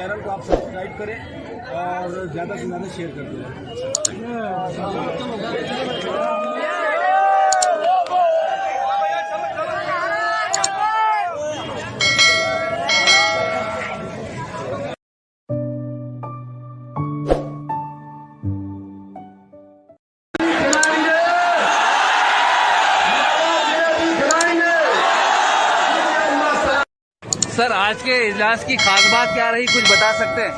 Channel को आप subscribe करें और ज़्यादा से ज़्यादा शेयर कर दें। सर, आज के इजलास की खास बात क्या रही, कुछ बता सकते हैं?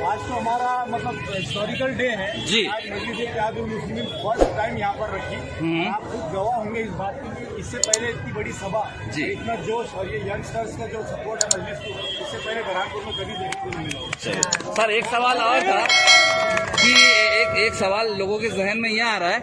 आज तो हमारा मतलब हिस्टोरिकल डे है जी। आज मस्जिद इत्तेहादुल मुस्लिमीन फर्स्ट टाइम यहाँ पर रखी। आप खुद गवाह होंगे इस बात की कि इससे पहले इतनी बड़ी सभा, इतना जोश और ये यंगस्टर्स का जो सपोर्ट है मस्जिद को, इससे पहले बुरहानपुर में कभी देखने को नहीं मिला। सर, एक सवाल और था कि एक सवाल लोगों के जहन में यह आ रहा है,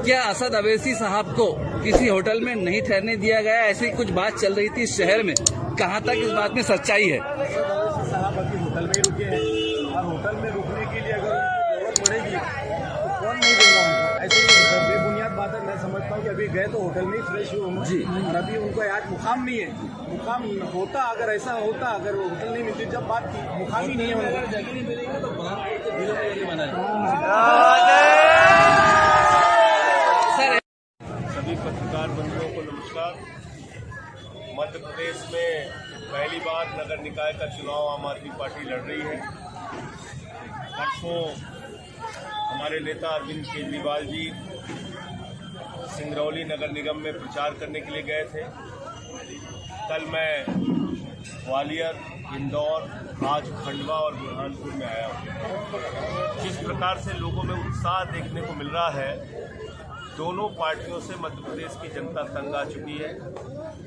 क्या असद अवैसी साहब को किसी होटल में नहीं ठहरने दिया गया? ऐसी कुछ बात चल रही थी इस शहर में, कहाँ तक इस बात में सच्चाई है? असद अवैसी साहब अभी होटल में ही रुके हैं और होटल में रुकने के लिए अगर उनको जरूरत पड़ेगी तो कौन नहीं देगा उनको? ऐसे ही बेबुनियाद बात है। मैं समझता हूँ कि अभी गए तो होटल में ही फ्रेश हुए होंगे और अभी उनको आज मुकाम नहीं है। मुकाम होता, अगर ऐसा होता, अगर वो होटल नहीं मिलती, जब बात की मुकाम ही नहीं है, अगर जगह नहीं मिलेगी तो बुरहानपुर के दिलों में जगह बनाए। सभी पत्रकार बंधुओं को नमस्कार। मध्य प्रदेश में पहली बार नगर निकाय का चुनाव आम आदमी पार्टी लड़ रही है। परसों हमारे नेता अरविंद केजरीवाल जी सिंगरौली नगर निगम में प्रचार करने के लिए गए थे। कल मैं ग्वालियर, इंदौर, आज खंडवा और बुरहानपुर में आया हूँ। जिस प्रकार से लोगों में उत्साह देखने को मिल रहा है, दोनों पार्टियों से मध्य प्रदेश की जनता तंग आ चुकी है,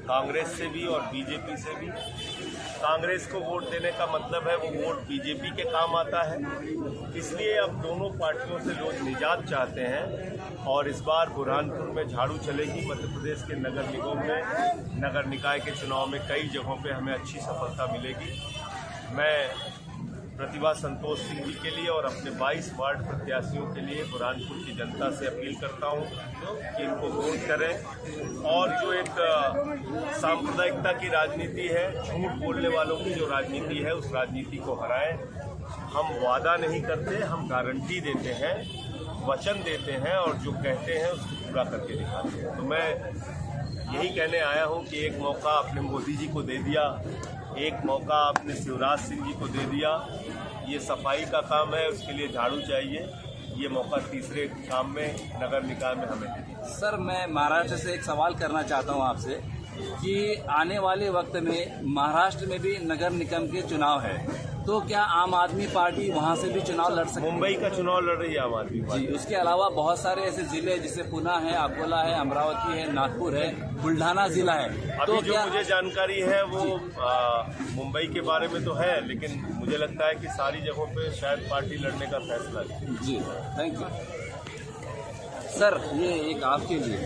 कांग्रेस से भी और बीजेपी से भी। कांग्रेस को वोट देने का मतलब है वो वोट बीजेपी के काम आता है, इसलिए अब दोनों पार्टियों से लोग निजात चाहते हैं और इस बार बुरहानपुर में झाड़ू चलेगी। मध्य प्रदेश के नगर निगम में, नगर निकाय के चुनाव में कई जगहों पे हमें अच्छी सफलता मिलेगी। मैं प्रतिभा संतोष सिंह जी के लिए और अपने 22 वार्ड प्रत्याशियों के लिए बुरहानपुर की जनता से अपील करता हूं कि इनको वोट करें और जो एक सांप्रदायिकता की राजनीति है, झूठ बोलने वालों की जो राजनीति है, उस राजनीति को हराएं। हम वादा नहीं करते, हम गारंटी देते हैं, वचन देते हैं और जो कहते हैं उसको पूरा करके दिखाते हैं। तो मैं यही कहने आया हूं कि एक मौका आपने मोदी जी को दे दिया, एक मौका आपने शिवराज सिंह जी को दे दिया। ये सफाई का काम है, उसके लिए झाड़ू चाहिए। ये मौका तीसरे काम में नगर निकाय में हमें दे दिया। सर, मैं महाराष्ट्र से एक सवाल करना चाहता हूं आपसे कि आने वाले वक्त में महाराष्ट्र में भी नगर निगम के चुनाव है, तो क्या आम आदमी पार्टी वहां से भी चुनाव लड़ सकती है? मुंबई का चुनाव लड़ रही है आम आदमी पार्टी। जी, उसके अलावा बहुत सारे ऐसे जिले जैसे पुणे है, अकोला है, अमरावती है, नागपुर है, बुल्ढाना जिला है। अभी तो जो मुझे जानकारी है वो मुंबई के बारे में तो है, लेकिन मुझे लगता है कि सारी जगहों पे शायद पार्टी लड़ने का फैसला है। जी, थैंक यू सर। ये एक आपके लिए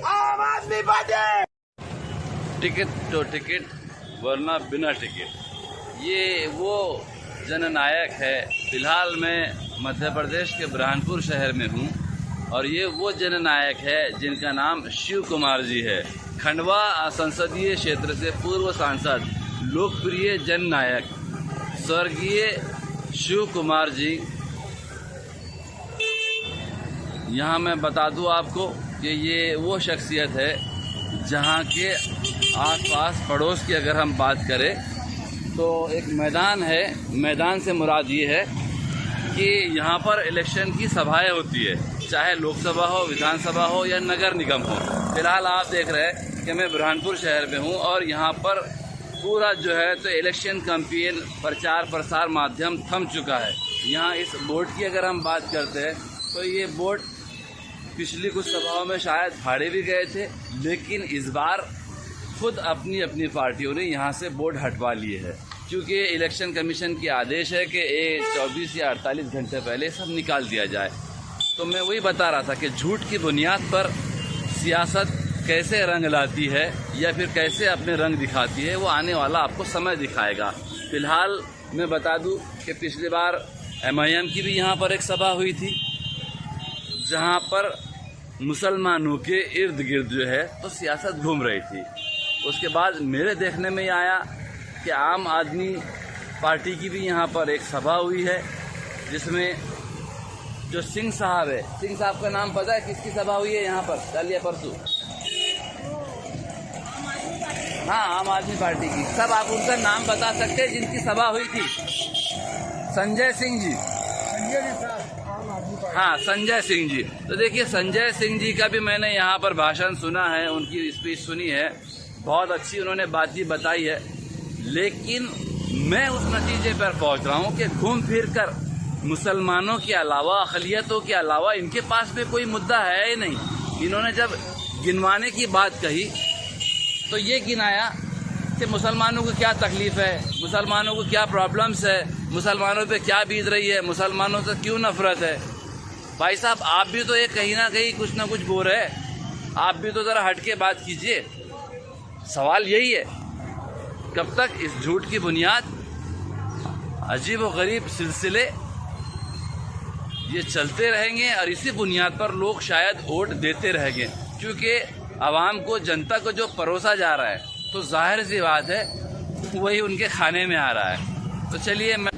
आम आदमी पार्टी टिकट तो टिकट वरना बिना टिकट, ये वो जननायक है। फिलहाल मैं मध्य प्रदेश के बुरहानपुर शहर में हूँ और ये वो जननायक है जिनका नाम शिव कुमार जी है। खंडवा संसदीय क्षेत्र से पूर्व सांसद, लोकप्रिय जननायक स्वर्गीय शिव कुमार जी। यहाँ मैं बता दूँ आपको कि ये वो शख्सियत है जहाँ के आसपास पड़ोस की अगर हम बात करें तो एक मैदान है। मैदान से मुराद ये है कि यहाँ पर इलेक्शन की सभाएं होती है, चाहे लोकसभा हो, विधानसभा हो या नगर निगम हो। फिलहाल आप देख रहे हैं कि मैं बुरहानपुर शहर में हूँ और यहाँ पर पूरा जो है तो इलेक्शन कैंपेन प्रचार प्रसार माध्यम थम चुका है। यहाँ इस बोर्ड की अगर हम बात करते हैं तो ये बोर्ड पिछली कुछ सभाओं में शायद फाड़े भी गए थे, लेकिन इस बार खुद अपनी अपनी पार्टियों ने यहाँ से बोर्ड हटवा लिए है, क्योंकि इलेक्शन कमीशन की आदेश है कि 24 या 48 घंटे पहले सब निकाल दिया जाए। तो मैं वही बता रहा था कि झूठ की बुनियाद पर सियासत कैसे रंग लाती है या फिर कैसे अपने रंग दिखाती है, वो आने वाला आपको समय दिखाएगा। फिलहाल मैं बता दूं कि पिछली बार MIM की भी यहाँ पर एक सभा हुई थी, जहाँ पर मुसलमानों के इर्द गिर्द जो है तो सियासत घूम रही थी। उसके बाद मेरे देखने में आया कि आम आदमी पार्टी की भी यहाँ पर एक सभा हुई है, जिसमें जो सिंह साहब है, सिंह साहब का नाम पता है किसकी सभा हुई है यहाँ पर कल या परसों? हाँ, आम आदमी पार्टी की। सब आप उनका नाम बता सकते हैं जिनकी सभा हुई थी? संजय सिंह जी। हाँ, संजय सिंह जी। तो देखिए, संजय सिंह जी का भी मैंने यहाँ पर भाषण सुना है, उनकी स्पीच सुनी है, बहुत अच्छी उन्होंने बातचीत बताई है। लेकिन मैं उस नतीजे पर पहुँच रहा हूँ कि घूम फिर कर मुसलमानों के अलावा, अक़लियतों के अलावा इनके पास में कोई मुद्दा है ही नहीं। इन्होंने जब गिनवाने की बात कही तो ये गिनाया कि मुसलमानों को क्या तकलीफ़ है, मुसलमानों को क्या प्रॉब्लम्स है, मुसलमानों पे क्या बीत रही है, मुसलमानों से क्यों नफरत है। भाई साहब, आप भी तो एक कहीं ना कहीं कुछ ना कुछ बोल रहे हैं, आप भी तो ज़रा हट के बात कीजिए। सवाल यही है, कब तक इस झूठ की बुनियाद, अजीब व गरीब सिलसिले ये चलते रहेंगे और इसी बुनियाद पर लोग शायद वोट देते रहेंगे, क्योंकि आवाम को, जनता को जो परोसा जा रहा है तो जाहिर सी बात है वही उनके खाने में आ रहा है। तो चलिए मैं